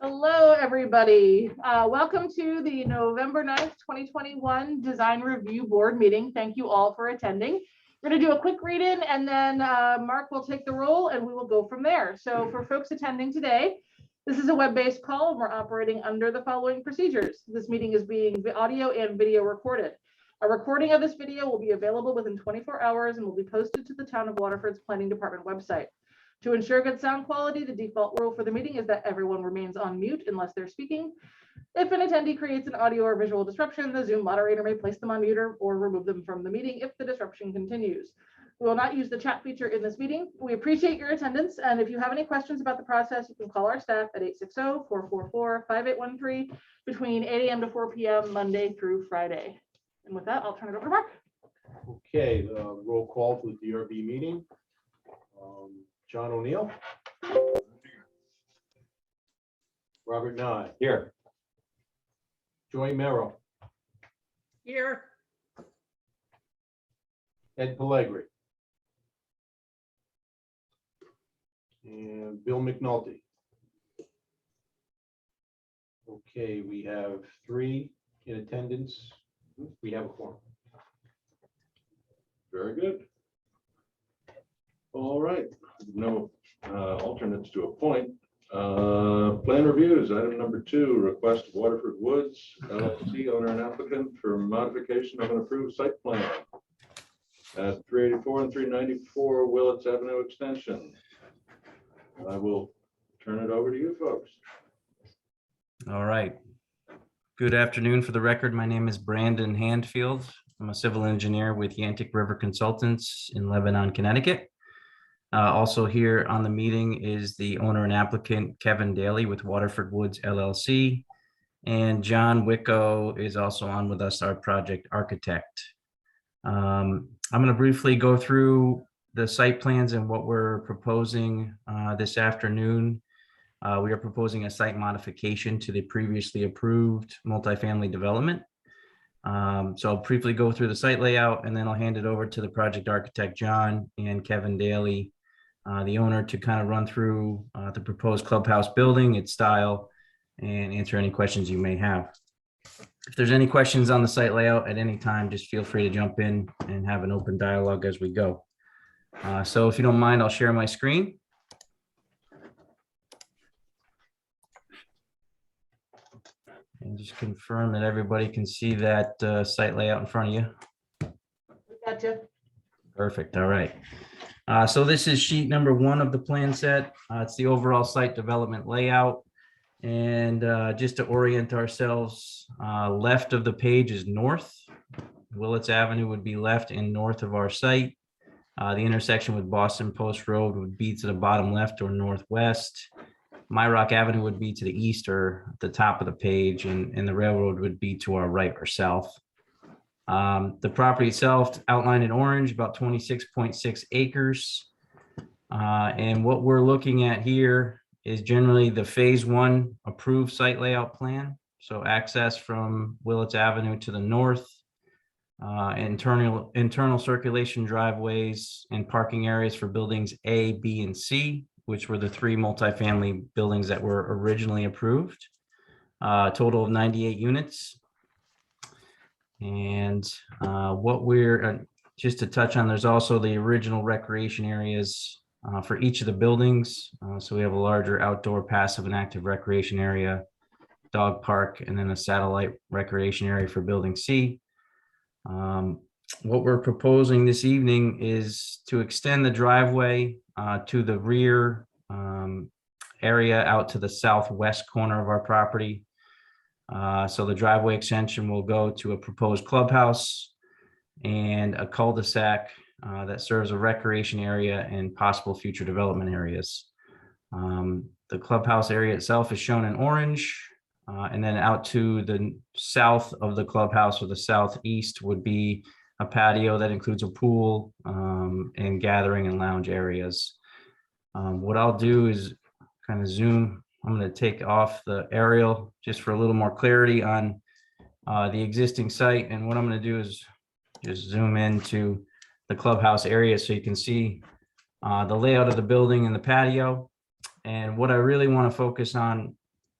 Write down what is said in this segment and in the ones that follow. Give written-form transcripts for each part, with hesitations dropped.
Hello, everybody. Welcome to the November 9th, 2021 Design Review Board meeting. Thank you all for attending. We're going to do a quick read-in and then Mark will take the roll and we will go from there. So for folks attending today, this is a web-based call and we're operating under the following procedures. This meeting is being audio and video recorded. A recording of this video will be available within 24 hours and will be posted to the Town of Waterford's Planning Department website. To ensure good sound quality, the default rule for the meeting is that everyone remains on mute unless they're speaking. If an attendee creates an audio or visual disruption, the Zoom moderator may place them on mute or remove them from the meeting if the disruption continues. We will not use the chat feature in this meeting. We appreciate your attendance, and if you have any questions about the process, you can call our staff at 860-444-5813 between 8 a.m. to 4 p.m. Monday through Friday. And with that, I'll turn it over to Mark. Okay, roll call for the DRB meeting. John O'Neill. Robert Nye. Here. Joy Merrill. Here. Ed Pellegri. And Bill McNulty. Okay, we have 3 in attendance. We have a quorum. Very good. All right, no alternates to appoint. Plan reviews, item number 2, request of Waterford Woods LLC owner and applicant for modification of an approved site plan at 384 and 394 Willits Avenue Extension. I will turn it over to you folks. All right. Good afternoon. For the record, my name is Brandon Handfield. I'm a civil engineer with Yantic River Consultants in Lebanon, Connecticut. Also here on the meeting is the owner and applicant, Kevin Daly with Waterford Woods LLC. And John Wicko is also on with us, our project architect. I'm going to briefly go through the site plans and what we're proposing this afternoon. We are proposing a site modification to the previously approved multifamily development. So I'll briefly go through the site layout and then I'll hand it over to the project architect, John, and Kevin Daly, the owner, to kind of run through the proposed clubhouse building, its style, and answer any questions you may have. If there's any questions on the site layout at any time, just feel free to jump in and have an open dialogue as we go. So if you don't mind, I'll share my screen. And just confirm that everybody can see that site layout in front of you. Gotcha. Perfect. All right. So this is sheet number 1 of the plan set. It's the overall site development layout. And just to orient ourselves, left of the page is north. Willits Avenue would be left and north of our site. The intersection with Boston Post Road would be to the bottom left or northwest. Myrock Avenue would be to the east or at the top of the page, and the railroad would be to our right or south. The property itself outlined in orange, about 26.6 acres. And what we're looking at here is generally the phase 1 approved site layout plan. So access from Willits Avenue to the north, internal circulation driveways and parking areas for buildings A, B, and C, which were the 3 multifamily buildings that were originally approved. Total of 98 units. And what we're, just to touch on, there's also the original recreation areas for each of the buildings. So we have a larger outdoor passive and active recreation area, dog park, and then a satellite recreation area for building C. What we're proposing this evening is to extend the driveway to the rear area out to the southwest corner of our property. So the driveway extension will go to a proposed clubhouse and a cul-de-sac that serves a recreation area and possible future development areas. The clubhouse area itself is shown in orange, and then out to the south of the clubhouse or the southeast would be a patio that includes a pool and gathering and lounge areas. What I'll do is kind of zoom. I'm going to take off the aerial just for a little more clarity on the existing site. And what I'm going to do is just zoom into the clubhouse area so you can see the layout of the building and the patio. And what I really want to focus on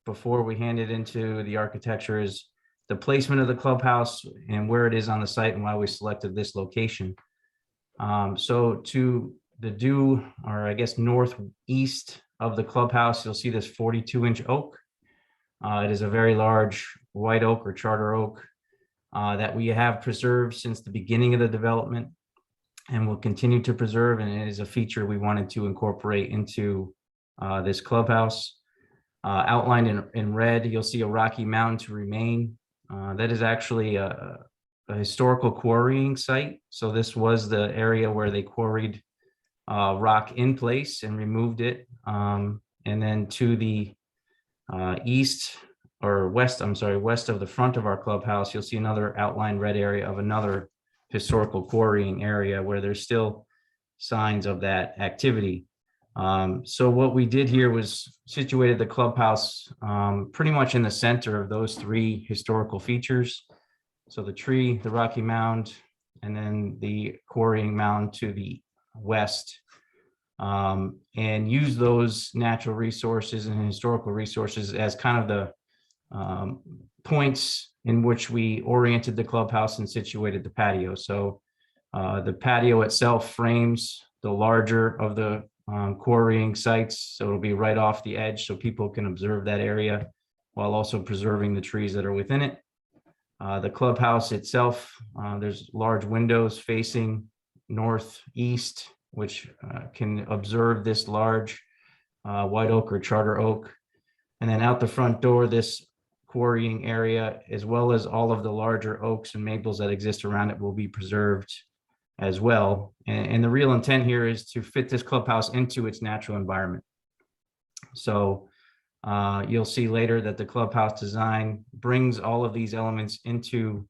before we hand it into the architecture is the placement of the clubhouse and where it is on the site and why we selected this location. So to the due, or I guess northeast of the clubhouse, you'll see this 42-inch oak. It is a very large white oak or charter oak that we have preserved since the beginning of the development and will continue to preserve. And it is a feature we wanted to incorporate into this clubhouse. Outlined in red, you'll see a rocky mound to remain. That is actually a historical quarrying site. So this was the area where they quarried rock in place and removed it. And then to the east or west, I'm sorry, west of the front of our clubhouse, you'll see another outlined red area of another historical quarrying area where there's still signs of that activity. So what we did here was situated the clubhouse pretty much in the center of those three historical features. So the tree, the rocky mound, and then the quarrying mound to the west, and use those natural resources and historical resources as kind of the points in which we oriented the clubhouse and situated the patio. So the patio itself frames the larger of the quarrying sites, so it'll be right off the edge so people can observe that area while also preserving the trees that are within it. The clubhouse itself, there's large windows facing northeast, which can observe this large white oak or charter oak. And then out the front door, this quarrying area, as well as all of the larger oaks and maples that exist around it, will be preserved as well. And the real intent here is to fit this clubhouse into its natural environment. So you'll see later that the clubhouse design brings all of these elements into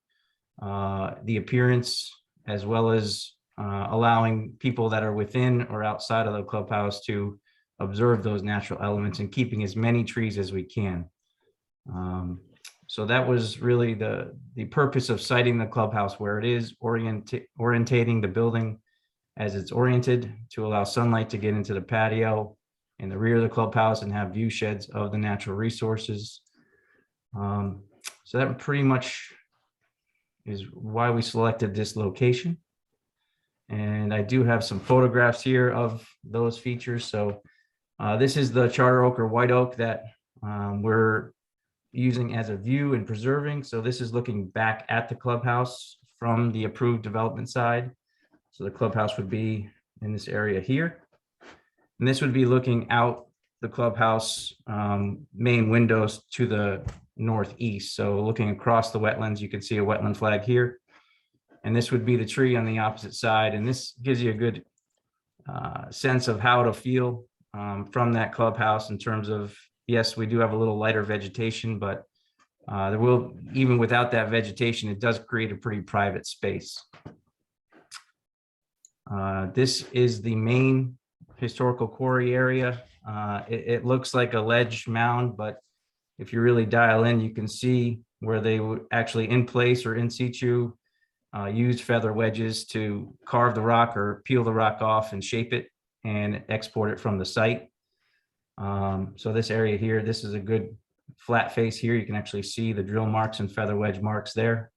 the appearance, as well as allowing people that are within or outside of the clubhouse to observe those natural elements and keeping as many trees as we can. So that was really the purpose of siting the clubhouse where it is, orientating the building as it's oriented to allow sunlight to get into the patio in the rear of the clubhouse and have view sheds of the natural resources. So that pretty much is why we selected this location. And I do have some photographs here of those features. So this is the charter oak or white oak that we're using as a view and preserving. So this is looking back at the clubhouse from the approved development side. So the clubhouse would be in this area here. And this would be looking out the clubhouse main windows to the northeast. So looking across the wetlands, you can see a wetland flag here. And this would be the tree on the opposite side. And this gives you a good sense of how to feel from that clubhouse in terms of, yes, we do have a little lighter vegetation, but there will, even without that vegetation, it does create a pretty private space. This is the main historical quarry area. It looks like a ledge mound, but if you really dial in, you can see where they would actually in place or in situ use feather wedges to carve the rock or peel the rock off and shape it and export it from the site. So this area here, this is a good flat face here. You can actually see the drill marks and feather wedge marks there.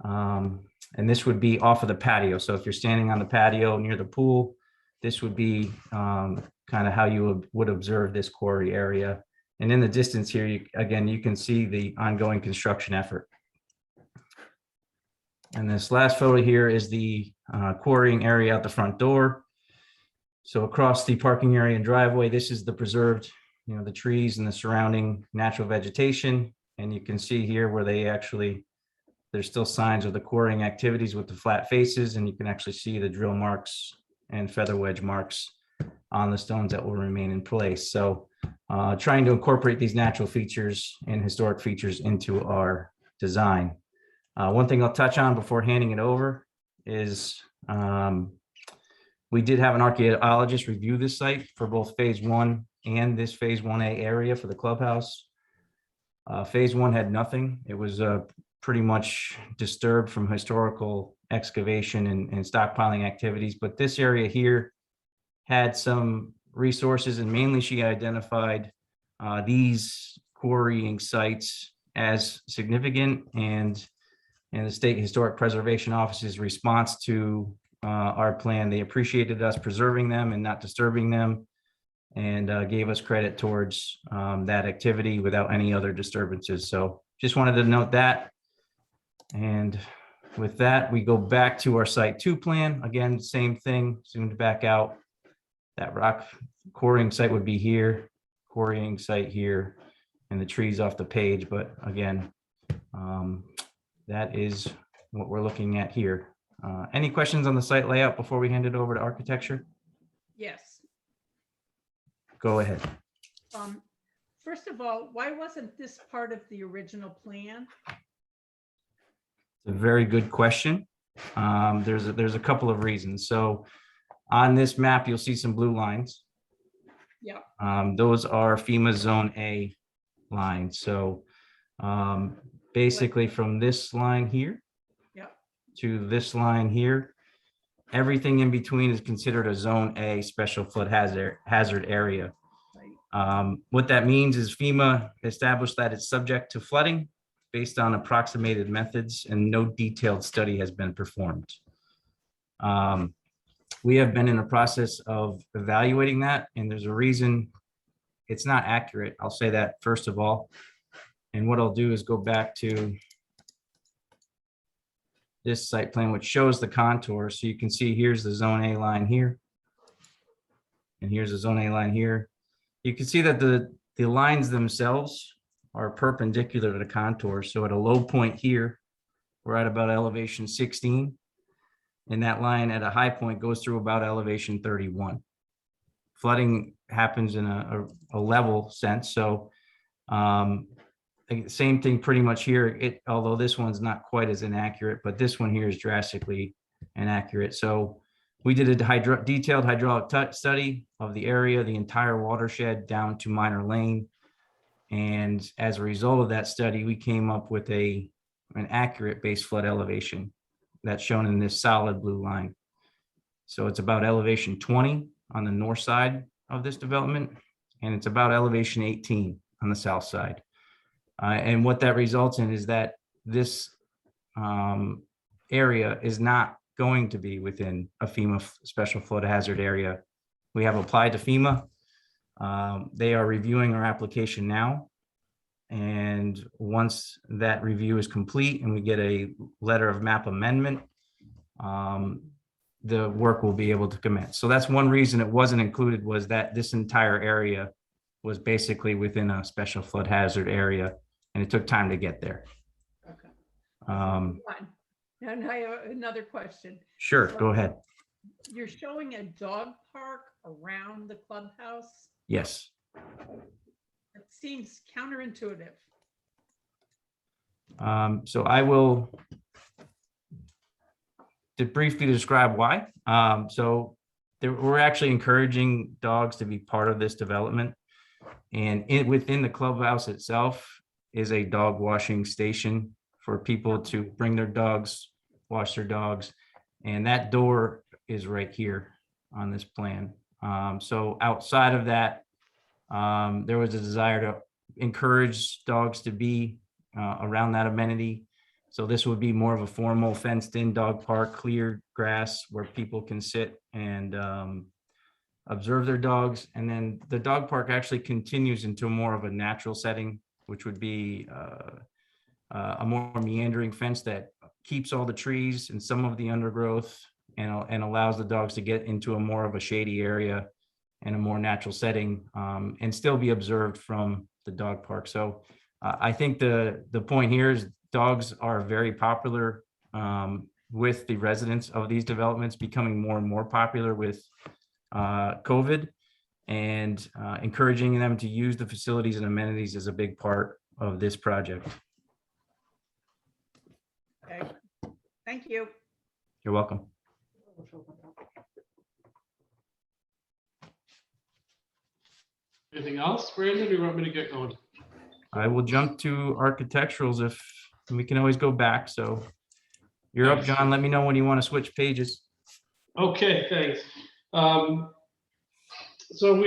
And this would be off of the patio. So if you're standing on the patio near the pool, this would be kind of how you would observe this quarry area. And in the distance here, again, you can see the ongoing construction effort. And this last photo here is the quarrying area out the front door. So across the parking area and driveway, this is the preserved, the trees and the surrounding natural vegetation. And you can see here where they actually, there's still signs of the quarrying activities with the flat faces, and you can actually see the drill marks and feather wedge marks on the stones that will remain in place. So trying to incorporate these natural features and historic features into our design. One thing I'll touch on before handing it over is we did have an archaeologist review this site for both phase 1 and this phase 1A area for the clubhouse. Phase 1 had nothing. It was pretty much disturbed from historical excavation and stockpiling activities. But this area here had some resources, and mainly she identified these quarrying sites as significant, and the State Historic Preservation Office's response to our plan. They appreciated us preserving them and not disturbing them, and gave us credit towards that activity without any other disturbances. So just wanted to note that. And with that, we go back to our Site 2 plan. Again, same thing, zoomed back out. That rock quarrying site would be here, quarrying site here, and the trees off the page. But again, that is what we're looking at here. Any questions on the site layout before we hand it over to architecture? Yes. Go ahead. First of all, why wasn't this part of the original plan? It's a very good question. There's a couple of reasons. So on this map, you'll see some blue lines. Yeah. Those are FEMA Zone A lines. So basically from this line here to this line here, everything in between is considered a Zone A special flood hazard area. Right. What that means is FEMA established that it's subject to flooding based on approximated methods, and no detailed study has been performed. We have been in a process of evaluating that, and there's a reason it's not accurate. I'll say that first of all. And what I'll do is go back to this site plan, which shows the contour. So you can see here's the Zone A line here, and here's the Zone A line here. You can see that the lines themselves are perpendicular to the contour. So at a low point here, we're at about elevation 16. And that line at a high point goes through about elevation 31. Flooding happens in a level sense. So same thing pretty much here, although this one's not quite as inaccurate, but this one here is drastically inaccurate. So we did a detailed hydraulic study of the area, the entire watershed down to Minor Lane. And as a result of that study, we came up with an accurate base flood elevation that's shown in this solid blue line. So it's about elevation 20 on the north side of this development, and it's about elevation 18 on the south side. And what that results in is that this area is not going to be within a FEMA special flood hazard area. We have applied to FEMA. They are reviewing our application now. And once that review is complete and we get a letter of map amendment, the work will be able to commence. So that's one reason it wasn't included, was that this entire area was basically within a special flood hazard area, and it took time to get there. Okay. Um, Fine. And I have another question. Sure, go ahead. You're showing a dog park around the clubhouse. Yes. It seems counterintuitive. So I will briefly describe why. So we're actually encouraging dogs to be part of this development. And within the clubhouse itself is a dog washing station for people to bring their dogs, wash their dogs. And that door is right here on this plan. So outside of that, there was a desire to encourage dogs to be around that amenity. So this would be more of a formal fenced-in dog park, cleared grass where people can sit and observe their dogs. And then the dog park actually continues into more of a natural setting, which would be a more meandering fence that keeps all the trees and some of the undergrowth and allows the dogs to get into a more of a shady area and a more natural setting, and still be observed from the dog park. So I think the point here is dogs are very popular with the residents of these developments, becoming more and more popular with COVID, and encouraging them to use the facilities and amenities is a big part of this project. Okay. Thank you. You're welcome. Anything else, Brandon, or you want me to get going? I will jump to architecturals if we can always go back. So you're up, John. Let me know when you want to switch pages. Okay, thanks. So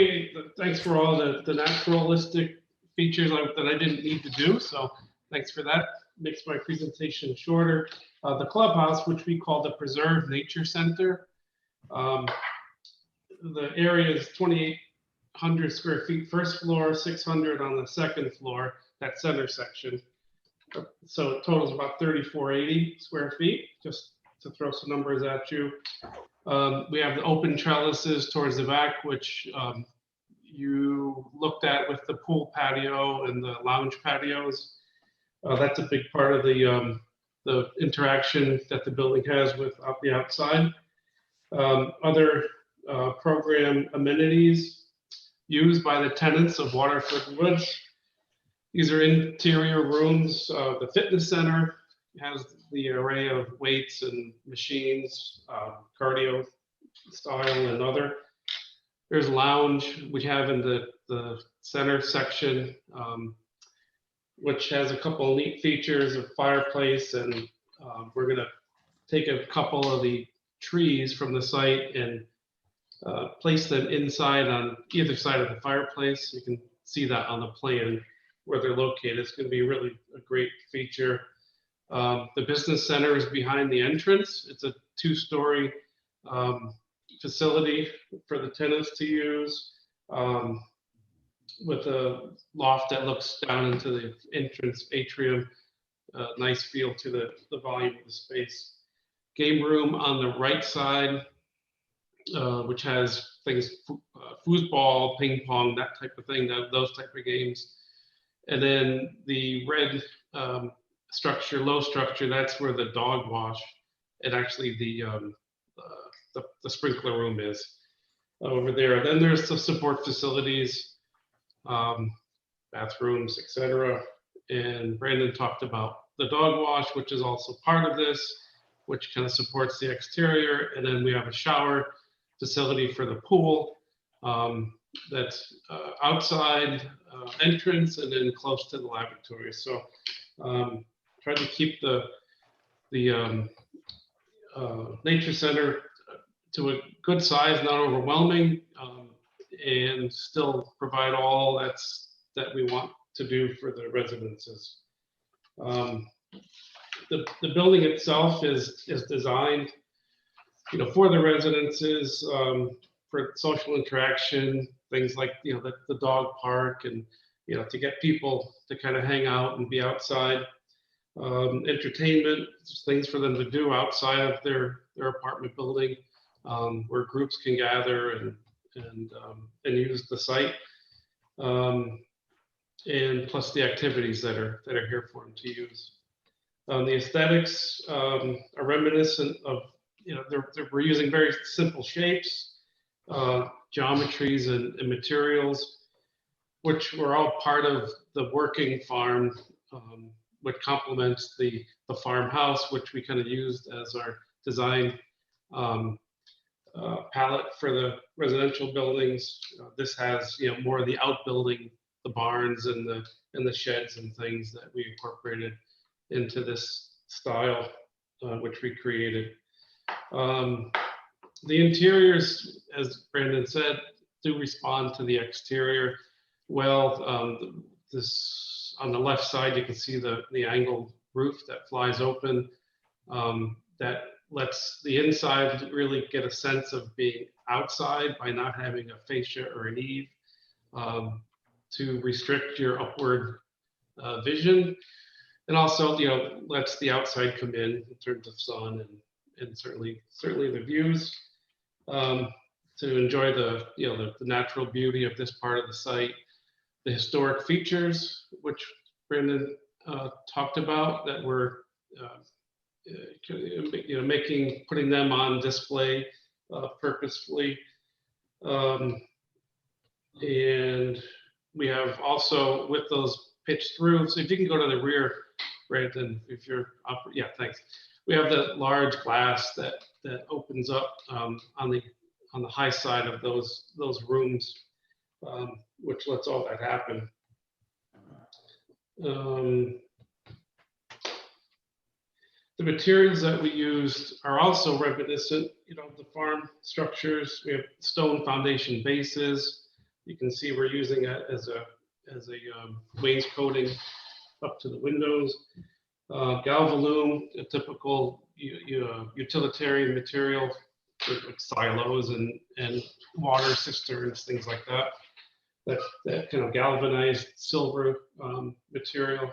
thanks for all the naturalistic features that I didn't need to do. So thanks for that. Makes my presentation shorter. The clubhouse, which we call the Preserve Nature Center. The area is 2,800 square feet, first floor, 600 on the second floor, that center section. So it totals about 3,480 square feet, just to throw some numbers at you. We have the open trellises towards the back, which you looked at with the pool patio and the lounge patios. That's a big part of the interaction that the building has with the outside. Other program amenities used by the tenants of Waterford Woods. These are interior rooms. The fitness center has the array of weights and machines, cardio style and other. There's lounge we have in the center section, which has a couple of neat features of fireplace, and we're gonna take a couple of the trees from the site and place them inside on either side of the fireplace. You can see that on the plan where they're located. It's gonna be really a great feature. The business center is behind the entrance. It's a 2-story facility for the tenants to use, with a loft that looks down into the entrance atrium. Nice feel to the volume of the space. Game room on the right side, which has things, foosball, ping pong, that type of thing, those type of games. And then the red structure, low structure, that's where the dog wash and actually the sprinkler room is over there. Then there's the support facilities, bathrooms, etc. And Brandon talked about the dog wash, which is also part of this, which kind of supports the exterior. And then we have a shower facility for the pool that's outside entrance and then close to the laboratory. So try to keep the nature center to a good size, not overwhelming, and still provide all that we want to do for the residences. The building itself is designed, for the residences, for social interaction, things like, the dog park, and, to get people to kind of hang out and be outside. Entertainment, just things for them to do outside of their apartment building, where groups can gather and use the site, and plus the activities that are here for them to use. The aesthetics are reminiscent of, we're using very simple shapes, geometries and materials, which were all part of the working farm, which complements the farmhouse, which we kind of used as our design palette for the residential buildings. This has, more of the outbuilding, the barns and the sheds and things that we incorporated into this style, which we created. The interiors, as Brandon said, do respond to the exterior well. This on the left side, you can see the angled roof that flies open. That lets the inside really get a sense of being outside by not having a fascia or an eave to restrict your upward vision. And also, lets the outside come in terms of sun and certainly the views, to enjoy the natural beauty of this part of the site. The historic features, which Brandon talked about, that we're putting them on display purposefully. And we have also, with those pitched roofs, if you can go to the rear, Brandon, if you're up, yeah, thanks. We have the large glass that opens up on the high side of those rooms, which lets all that happen. The materials that we used are also reminiscent, of the farm structures. We have stone foundation bases. You can see we're using it as as a wainscoting up to the windows. Galvalume, a typical utilitarian material for like silos and water cisterns, things like that. That kind of galvanized silver material.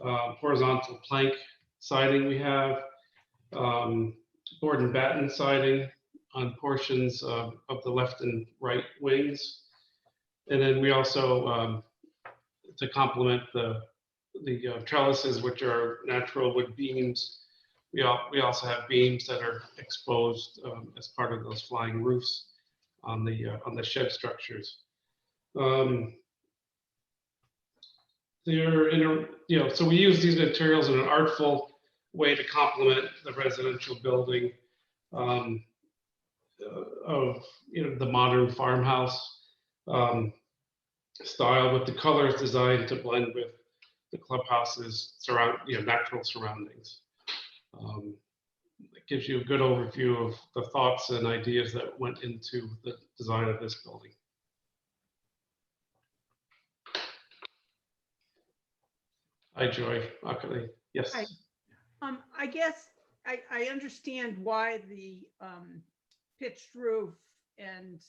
Horizontal plank siding we have. Board and batten siding on portions of the left and right wings. And then we also, to complement the trellises, which are natural wood beams, we also have beams that are exposed as part of those flying roofs on the shed structures. They're so we use these materials in an artful way to complement the residential building of the modern farmhouse style, with the colors designed to blend with the clubhouse's natural surroundings. It gives you a good overview of the thoughts and ideas that went into the design of this building. Hi, Joy. Okay. Yes. Hi. I guess I understand why the pitched roof and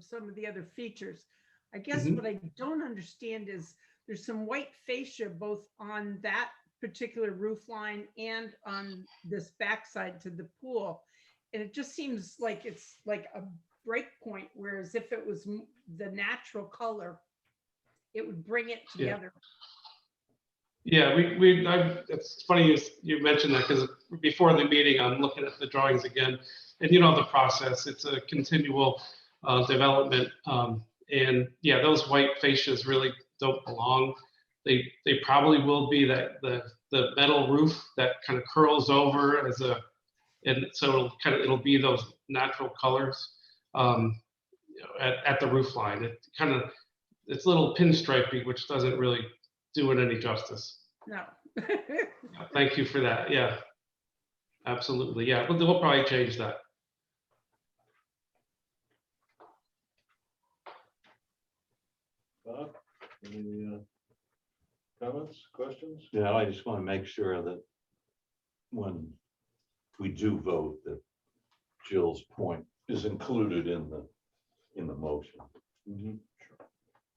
some of the other features. I guess what I don't understand is there's some white fascia both on that particular roof line and on this backside to the pool. And it just seems like it's like a break point, whereas if it was the natural color, it would bring it together. Yeah, it's funny you mentioned that, because before the meeting, I'm looking at the drawings again, and the process, it's a continual development. And yeah, those white fascias really don't belong. They probably will be that the metal roof that kind of curls over and so it'll be those natural colors at the roof line. It's a little pinstripey, which doesn't really do it any justice. No. Thank you for that. Yeah, absolutely. Yeah, but we'll probably change that. Bob, any comments, questions? Yeah, I just want to make sure that when we do vote, that Jill's point is included in the motion.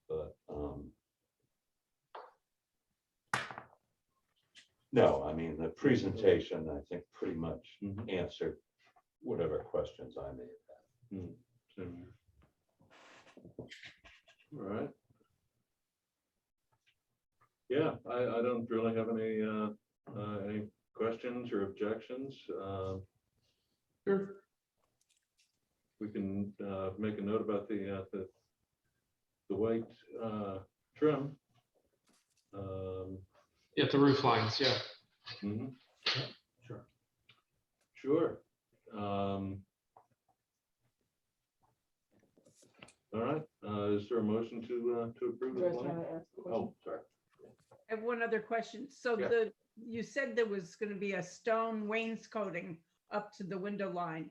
But no, I mean, the presentation, I think, pretty much answered whatever questions I may have had. All right. Yeah, I don't really have any questions or objections. Sure. We can make a note about the white trim. Yeah, the roof lines. Yeah. Sure. Sure. All right. Is there a motion to approve the plan? Oh, sorry. I have one other question. So Yeah. You said there was going to be a stone wainscoting up to the window line.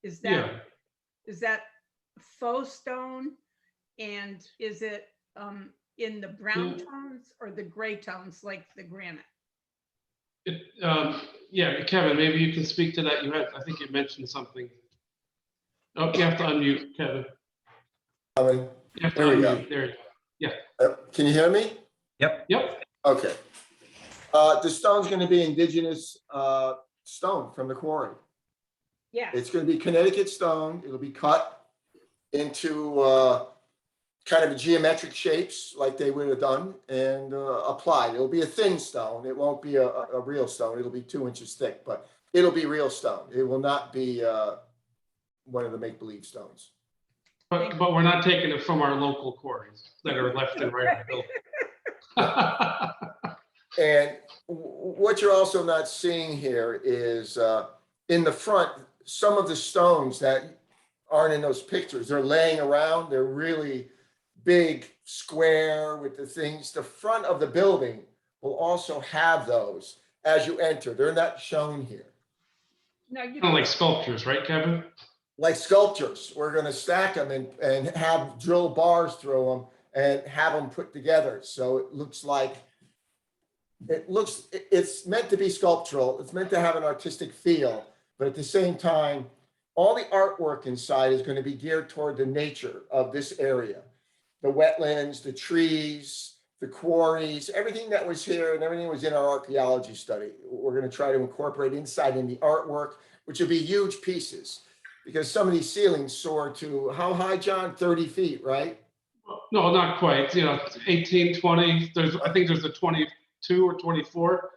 Is that faux stone? And is it in the brown tones or the gray tones like the granite? Yeah, Kevin, maybe you can speak to that. I think you mentioned something. Oh, you have to unmute, Kevin. Coming. You have to There we go. unmute. There you go. Can you hear me? Yep. Okay. The stone's going to be indigenous stone from the quarry. Yeah. It's going to be Connecticut stone. It'll be cut into kind of geometric shapes like they would have done and applied. It'll be a thin stone. It won't be a real stone. It'll be 2 inches thick, but it'll be real stone. It will not be one of the make-believe stones. But we're not taking it from our local quarries that are left and right of the building. And what you're also not seeing here is in the front, some of the stones that aren't in those pictures, they're laying around. They're really big, square with the things. The front of the building will also have those as you enter. They're not shown here. No, you Kind of don't. like sculptures, right, Kevin? Like sculptures, we're going to stack them and have drill bars through them and have them put together. So it looks like, it's meant to be sculptural. It's meant to have an artistic feel, but at the same time, all the artwork inside is going to be geared toward the nature of this area. The wetlands, the trees, the quarries, everything that was here and everything was in our archaeology study. We're going to try to incorporate inside in the artwork, which will be huge pieces, because some of these ceilings soar to how high, John? 30 feet, right? No, not quite, 18, 20, I think there's a 22 or 24.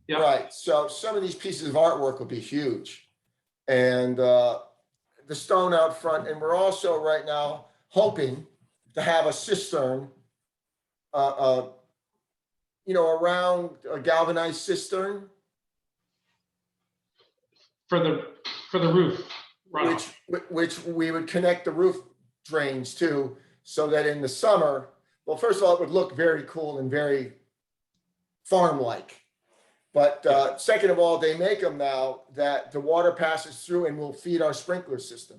Yeah. Right, so some of these pieces of artwork will be huge. And the stone out front, and we're also right now hoping to have a cistern, around a galvanized cistern, For the roof runoff. which we would connect the roof drains to, so that in the summer, well, first of all, it would look very cool and very farm-like. But second of all, they make them now that the water passes through and will feed our sprinkler system.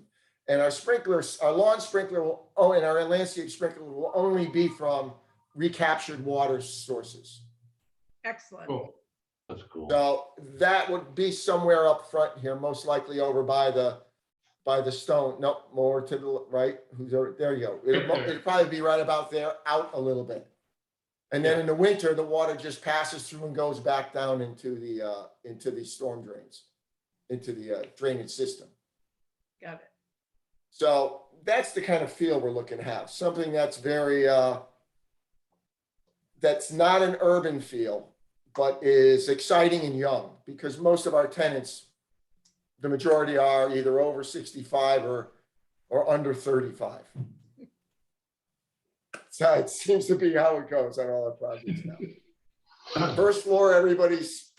And our sprinklers, our lawn sprinkler and our landscape sprinkler will only be from recaptured water sources. Excellent. Cool. That's cool. So that would be somewhere up front here, most likely over by the stone. Nope, more to the right. There you go. It'd probably be right about there, out a little bit. And then in the winter, the water just passes through and goes back down into the storm drains, into the drainage system. Got it. So that's the kind of feel we're looking to have. Something that's very, that's not an urban feel, but is exciting and young, because most of our tenants, the majority are either over 65 or under 35. So it seems to be how it goes on all our projects now. First floor, everybody's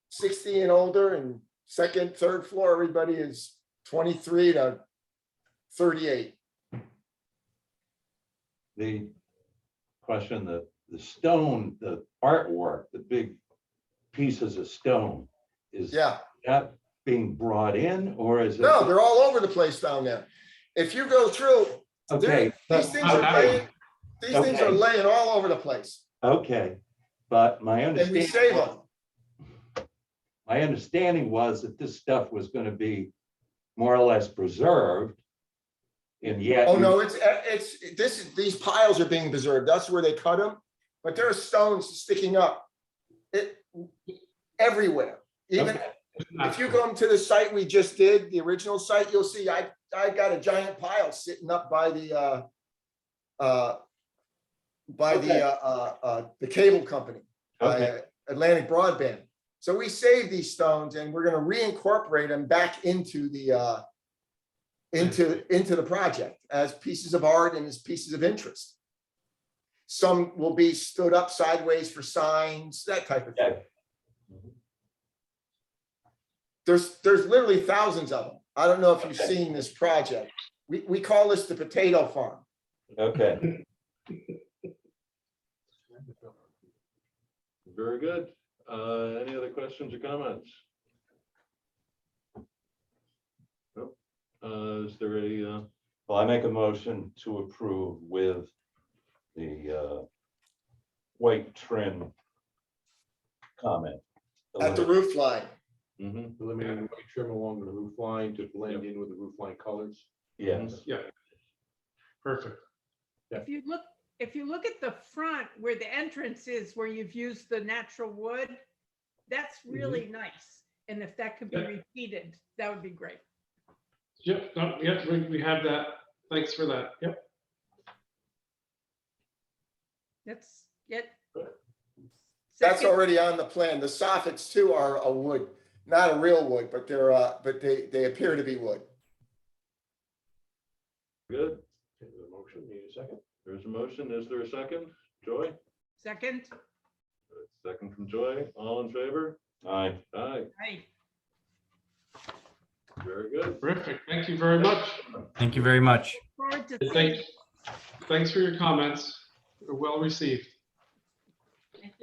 60 and older, and second, third floor, everybody is 23 to 38. The question, the stone, the artwork, the big pieces of stone, is Yeah, that being brought in, or is it? no, they're all over the place down there. If you go through, Okay, these things are laying all over the place, okay, but my and we understanding, save them. my understanding was that this stuff was gonna be more or less preserved. And yet. Oh, no, these piles are being preserved. That's where they cut them, but there are stones sticking up everywhere. Even Okay. if you go to the site we just did, the original site, you'll see I got a giant pile sitting up by the cable company, Okay. Atlantic Broadband. So we saved these stones and we're gonna reincorporate them back into the project as pieces of art and as pieces of interest. Some will be stood up sideways for signs, that type of thing. Okay. There's literally thousands of them. I don't know if you've Okay. seen this project. We call this the potato farm. Okay, Very good. Any other questions or comments? Nope. Is there a, well, I make a motion to approve with the white trim comment. At the roof line. mhm, Eliminating white trim along the roof line to blend in with the roof line colors. Yes, Yeah. Perfect. If you look at the front where the entrance is, where you've used the natural wood, that's really nice. And if that could be Yeah. repeated, that would be great. Yep, we have that. Thanks for that. Yep. That's it. That's Second. already on the plan. The soffits too are a wood, not a real wood, but they appear to be wood. good. Okay, the motion, need a second? There's a motion. Is there a second? Joy? Second, Second from Joy. All in favor? aye. Aye. hey, Very good. Terrific. Thank you very much. Thank you very much. forward to Thanks for your comments. They're well received. seeing-